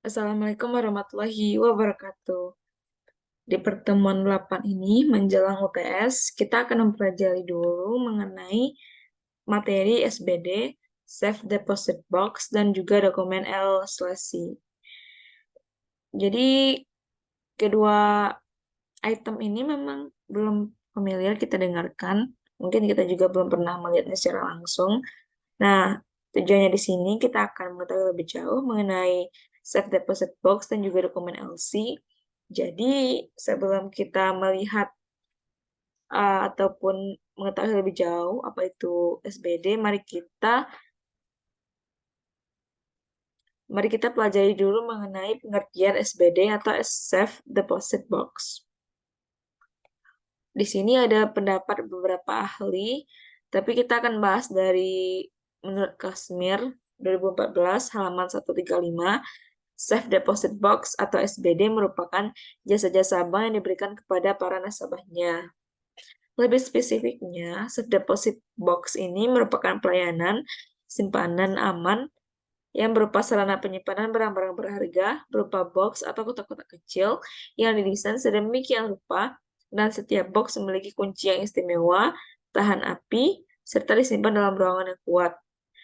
Assalamualaikum warahmatullahi wabarakatuh. Di pertemuan 8 ini menjelang UTS, kita akan mempelajari dulu mengenai materi SBD, Safe Deposit Box, dan juga dokumen L/C. Jadi, kedua item ini memang belum familiar kita dengarkan. Mungkin kita juga belum pernah melihatnya secara langsung. Nah, tujuannya di sini kita akan mengetahui lebih jauh mengenai Safe Deposit Box dan juga dokumen LC. Jadi, sebelum kita melihat ataupun mengetahui lebih jauh apa itu SBD, mari kita pelajari dulu mengenai pengertian SBD atau Safe Deposit Box. Di sini ada pendapat beberapa ahli, tapi kita akan bahas dari menurut Kasmir 2014 halaman 135. Safe Deposit Box atau SBD merupakan jasa-jasa bank yang diberikan kepada para nasabahnya. Lebih spesifiknya, Safe Deposit Box ini merupakan pelayanan simpanan aman yang berupa sarana penyimpanan barang-barang berharga berupa box atau kotak-kotak kecil yang didesain sedemikian rupa dan setiap box memiliki kunci yang istimewa, tahan api, serta disimpan dalam ruangan yang kuat,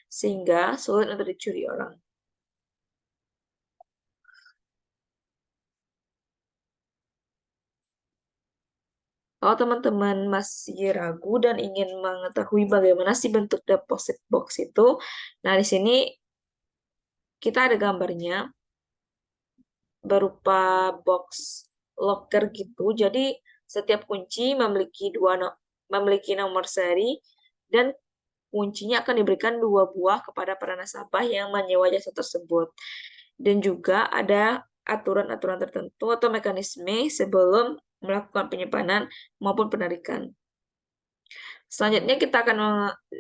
sehingga sulit untuk dicuri orang. Kalau teman-teman masih ragu dan ingin mengetahui bagaimana sih bentuk deposit box itu, nah di sini kita ada gambarnya berupa box locker gitu. Jadi setiap kunci memiliki nomor seri dan kuncinya akan diberikan 2 buah kepada para nasabah yang menyewa jasa tersebut. Dan juga ada aturan-aturan tertentu atau mekanisme sebelum melakukan penyimpanan maupun penarikan. Selanjutnya kita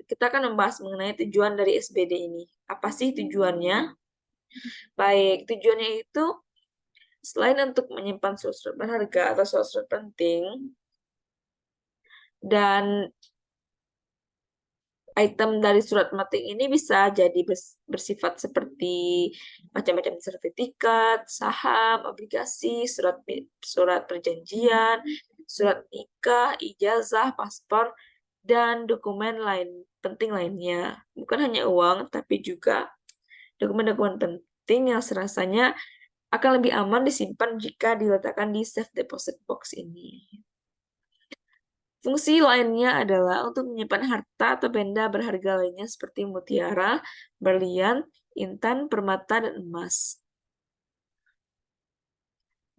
akan membahas mengenai tujuan dari SBD ini. Apa sih tujuannya? Baik, tujuannya itu selain untuk menyimpan surat-surat berharga atau surat-surat penting, dan item dari surat penting ini bisa jadi bersifat seperti macam-macam sertifikat, saham, obligasi, surat perjanjian, surat nikah, ijazah, paspor, dan dokumen lain penting lainnya. Bukan hanya uang, tapi juga dokumen-dokumen penting yang serasanya akan lebih aman disimpan jika diletakkan di safe deposit box ini. Fungsi lainnya adalah untuk menyimpan harta atau benda berharga lainnya seperti mutiara, berlian, intan, permata, dan emas.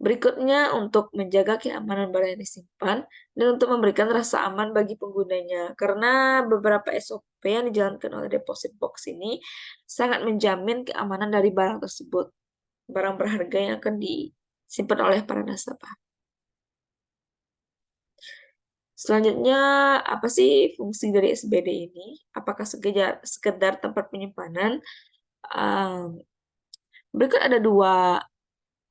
Berikutnya untuk menjaga keamanan barang yang disimpan dan untuk memberikan rasa aman bagi penggunanya. Karena beberapa SOP yang dijalankan oleh deposit box ini sangat menjamin keamanan dari barang tersebut. Barang berharga yang akan disimpan oleh para nasabah. Selanjutnya, apa sih fungsi dari SBD ini? Apakah sekedar tempat penyimpanan? Berikut ada 2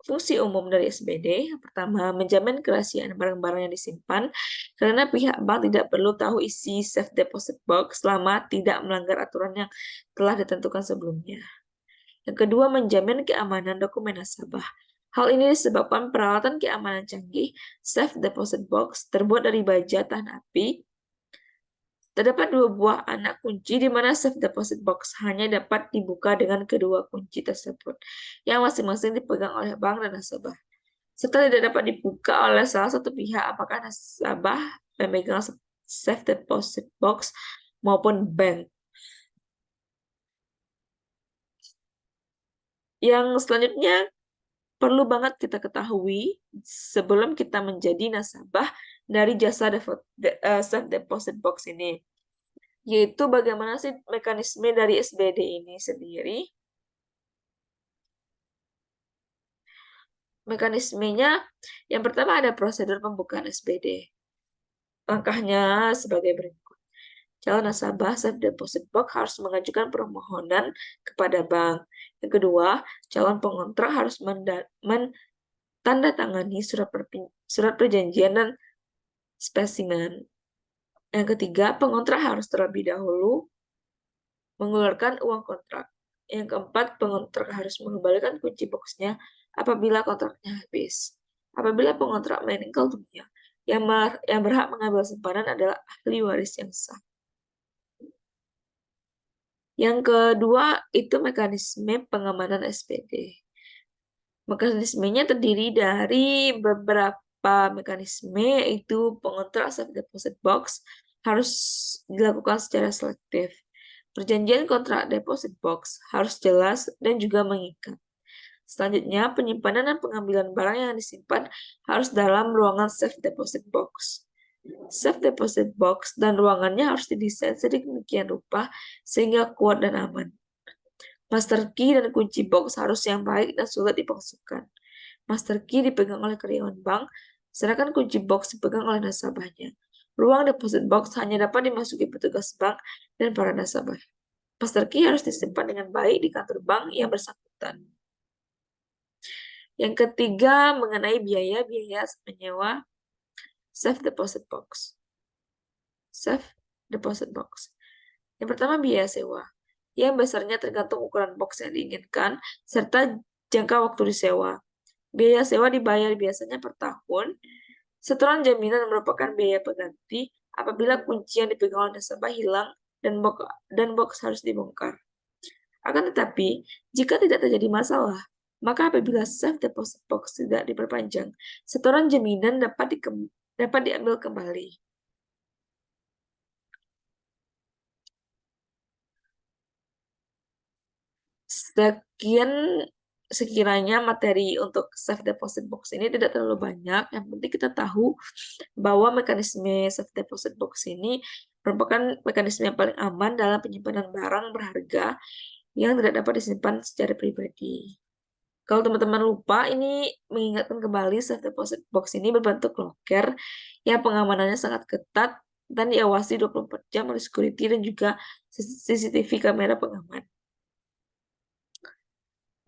fungsi umum dari SBD. Yang pertama, menjamin kerahasiaan barang-barang yang disimpan, karena pihak bank tidak perlu tahu isi safe deposit box selama tidak melanggar aturan yang telah ditentukan sebelumnya. Yang kedua, menjamin keamanan dokumen nasabah. Hal ini disebabkan peralatan keamanan canggih, safe deposit box, terbuat dari baja tahan api. Terdapat 2 buah anak kunci di mana safe deposit box hanya dapat dibuka dengan kedua kunci tersebut, yang masing-masing dipegang oleh bank dan nasabah. Setelah tidak dapat dibuka oleh salah satu pihak, apakah nasabah pemegang safe deposit box maupun bank. Yang selanjutnya perlu banget kita ketahui sebelum kita menjadi nasabah dari jasa safe deposit box ini, yaitu bagaimana sih mekanisme dari SBD ini sendiri. Mekanismenya, yang pertama ada prosedur pembukaan SBD. Langkahnya sebagai berikut. Calon nasabah safe deposit box harus mengajukan permohonan kepada bank. Yang kedua, calon pengontrak harus menandatangani surat perjanjian dan spesimen. Yang ketiga, pengontrak harus terlebih dahulu mengeluarkan uang kontrak. Yang keempat, pengontrak harus mengembalikan kunci boxnya apabila kontraknya habis. Apabila pengontrak meninggal dunia, yang berhak mengambil simpanan adalah ahli waris yang sah. Yang kedua, itu mekanisme pengamanan SPD. Mekanismenya terdiri dari beberapa mekanisme, yaitu pengontrak safe deposit box harus dilakukan secara selektif. Perjanjian kontrak deposit box harus jelas dan juga mengikat. Selanjutnya, penyimpanan dan pengambilan barang yang disimpan harus dalam ruangan safe deposit box. Safe deposit box dan ruangannya harus didesain sedemikian rupa sehingga kuat dan aman. Master key dan kunci box harus yang baik dan sulit dipalsukan. Master key dipegang oleh karyawan bank, sedangkan kunci box dipegang oleh nasabahnya. Ruang deposit box hanya dapat dimasuki petugas bank dan para nasabah. Master key harus disimpan dengan baik di kantor bank yang bersangkutan. Yang ketiga, mengenai biaya menyewa safe deposit box. Safe deposit box. Yang pertama, biaya sewa, yang besarnya tergantung ukuran box yang diinginkan, serta jangka waktu disewa. Biaya sewa dibayar biasanya per tahun. Setoran jaminan merupakan biaya pengganti apabila kunci yang dipegang oleh nasabah hilang dan box harus dibongkar. Akan tetapi, jika tidak terjadi masalah, maka apabila safe deposit box tidak diperpanjang, setoran jaminan dapat diambil kembali. Sekiranya materi untuk safe deposit box ini tidak terlalu banyak, yang penting kita tahu bahwa mekanisme safe deposit box ini merupakan mekanisme yang paling aman dalam penyimpanan barang berharga yang tidak dapat disimpan secara pribadi. Kalau teman-teman lupa, ini mengingatkan kembali safe deposit box ini berbentuk loker yang pengamanannya sangat ketat dan diawasi 24 jam oleh security dan juga CCTV kamera pengaman.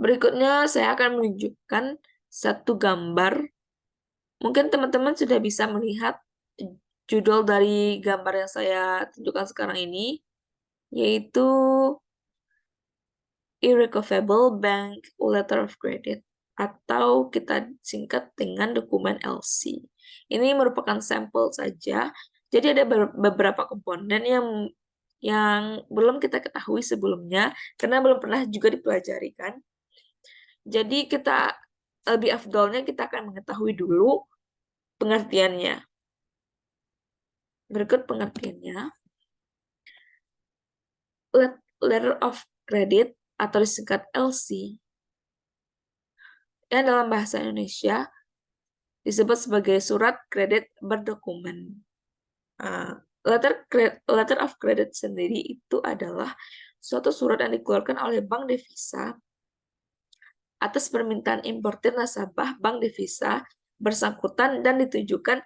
Berikutnya saya akan menunjukkan satu gambar. Mungkin teman-teman sudah bisa melihat judul dari gambar yang saya tunjukkan sekarang ini, yaitu Irrevocable Bank Letter of Credit, atau kita singkat dengan dokumen LC. Ini merupakan sampel saja, jadi ada beberapa komponen yang belum kita ketahui sebelumnya, karena belum pernah juga dipelajari kan. Jadi kita lebih afdolnya kita akan mengetahui dulu pengertiannya. Berikut pengertiannya. Letter of Credit atau disingkat LC yang dalam bahasa Indonesia disebut sebagai surat kredit berdokumen. Letter of Credit sendiri itu adalah suatu surat yang dikeluarkan oleh bank devisa atas permintaan importir nasabah bank devisa bersangkutan dan ditujukan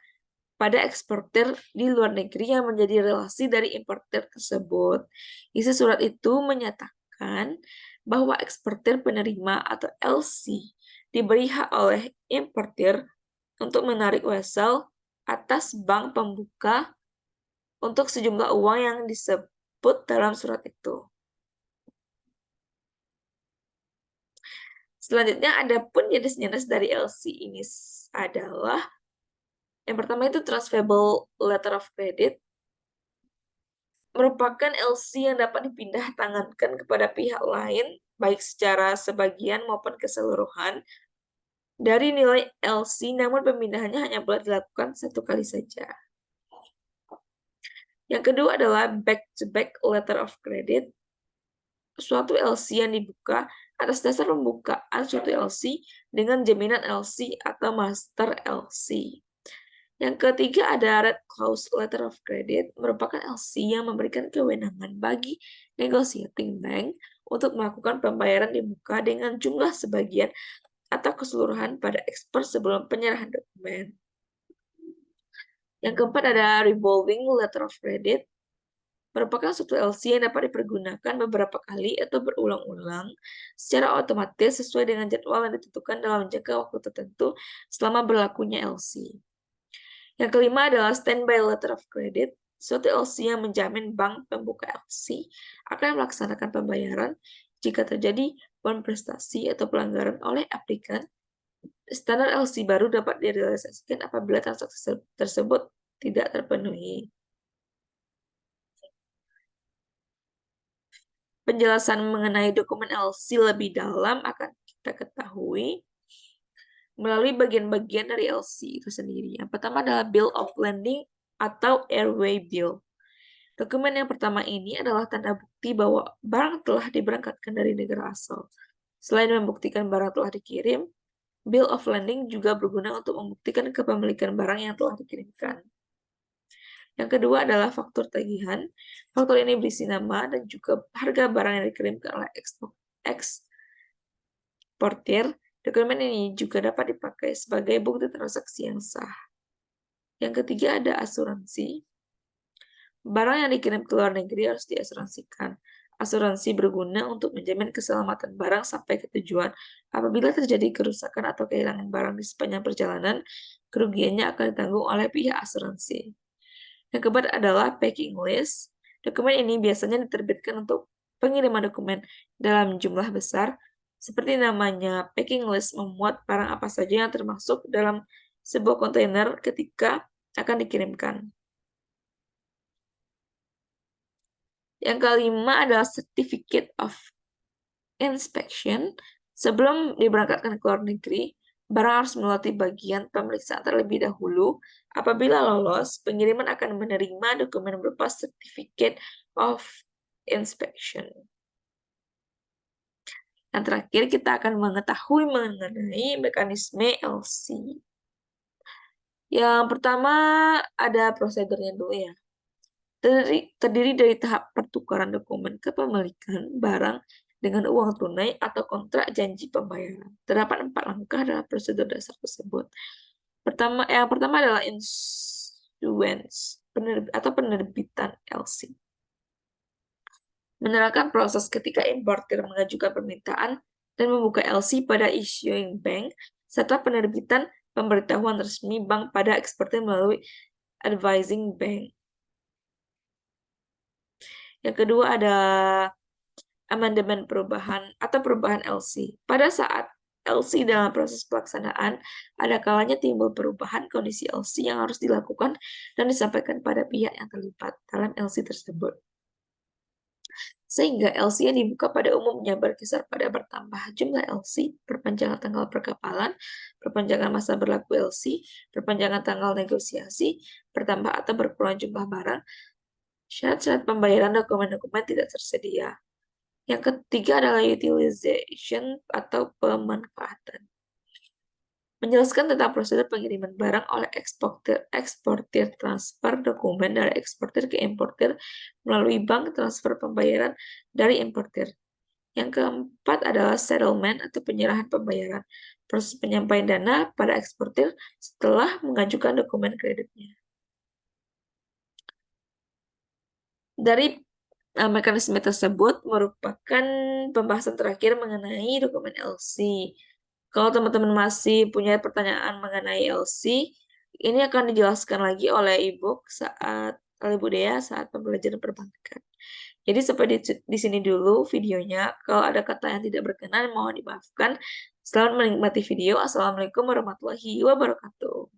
pada eksportir di luar negeri yang menjadi relasi dari importir tersebut. Isi surat itu menyatakan bahwa eksportir penerima atau LC diberi hak oleh importir untuk menarik wesel atas bank pembuka untuk sejumlah uang yang disebut dalam surat itu. Selanjutnya, ada pun jenis-jenis dari LC ini adalah yang pertama itu transferable letter of credit, merupakan LC yang dapat dipindah tangankan kepada pihak lain, baik secara sebagian maupun keseluruhan, dari nilai LC, namun pemindahannya hanya boleh dilakukan satu kali saja. Yang kedua adalah back-to-back letter of credit, suatu LC yang dibuka atas dasar pembukaan suatu LC dengan jaminan LC atau master LC. Yang ketiga ada red clause letter of credit, merupakan LC yang memberikan kewenangan bagi negotiating bank untuk melakukan pembayaran di muka dengan jumlah sebagian atau keseluruhan pada ekspor sebelum penyerahan dokumen. Yang keempat ada revolving letter of credit, merupakan suatu LC yang dapat dipergunakan beberapa kali atau berulang-ulang secara otomatis sesuai dengan jadwal yang ditentukan dalam jangka waktu tertentu selama berlakunya LC. Yang kelima adalah standby letter of credit, suatu LC yang menjamin bank pembuka LC akan melaksanakan pembayaran Jika terjadi prestasi atau pelanggaran oleh aplikan, standar LC baru dapat direalisasikan apabila transaksi tersebut tidak terpenuhi. Penjelasan mengenai dokumen LC lebih dalam akan kita ketahui melalui bagian-bagian dari LC itu sendiri. Yang pertama adalah Bill of Landing atau Airway Bill. Dokumen yang pertama ini adalah tanda bukti bahwa barang telah diberangkatkan dari negara asal. Selain membuktikan barang telah dikirim, Bill of Landing juga berguna untuk membuktikan kepemilikan barang yang telah dikirimkan. Yang kedua adalah faktur tagihan. Faktur ini berisi nama dan juga harga barang yang dikirimkan oleh eksportir. Dokumen ini juga dapat dipakai sebagai bukti transaksi yang sah. Yang ketiga ada asuransi. Barang yang dikirim ke luar negeri harus diasuransikan. Asuransi berguna untuk menjamin keselamatan barang sampai ke tujuan. Apabila terjadi kerusakan atau kehilangan barang di sepanjang perjalanan, kerugiannya akan ditanggung oleh pihak asuransi. Yang keempat adalah packing list. Dokumen ini biasanya diterbitkan untuk pengiriman dokumen dalam jumlah besar. Seperti namanya, packing list memuat barang apa saja yang termasuk dalam sebuah kontainer ketika akan dikirimkan. Yang kelima adalah Certificate of Inspection. Sebelum diberangkatkan ke luar negeri, barang harus melewati bagian pemeriksaan terlebih dahulu. Apabila lolos, pengiriman akan menerima dokumen berupa Certificate of Inspection. Yang terakhir, kita akan mengetahui mengenai mekanisme LC. Yang pertama, ada prosedurnya dulu ya. Terdiri dari tahap pertukaran dokumen kepemilikan barang dengan uang tunai atau kontrak janji pembayaran. Terdapat 4 langkah dalam prosedur dasar tersebut. Yang pertama adalah issuance atau penerbitan LC. Menerangkan proses ketika importir mengajukan permintaan dan membuka LC pada issuing bank, serta penerbitan pemberitahuan resmi bank pada eksportir melalui advising bank. Yang kedua ada amandemen perubahan atau perubahan LC. Pada saat LC dalam proses pelaksanaan, ada kalanya timbul perubahan kondisi LC yang harus dilakukan dan disampaikan pada pihak yang terlibat dalam LC tersebut. Sehingga LC yang dibuka pada umumnya berkisar pada bertambah jumlah LC, perpanjangan tanggal perkapalan, perpanjangan masa berlaku LC, perpanjangan tanggal negosiasi, bertambah atau berkurang jumlah barang, syarat-syarat pembayaran dokumen-dokumen tidak tersedia. Yang ketiga adalah utilization atau pemanfaatan. Menjelaskan tentang prosedur pengiriman barang oleh eksportir transfer dokumen dari eksportir ke importir melalui bank transfer pembayaran dari importir. Yang keempat adalah settlement atau penyerahan pembayaran. Proses penyampaian dana pada eksportir setelah mengajukan dokumen kreditnya. Dari mekanisme tersebut merupakan pembahasan terakhir mengenai dokumen LC. Kalau teman-teman masih punya pertanyaan mengenai LC, ini akan dijelaskan lagi oleh Ibu Dea saat pembelajaran perbankan. Jadi sampai di sini dulu videonya. Kalau ada kata yang tidak berkenan, mohon dimaafkan. Selamat menikmati video. Assalamualaikum warahmatullahi wabarakatuh.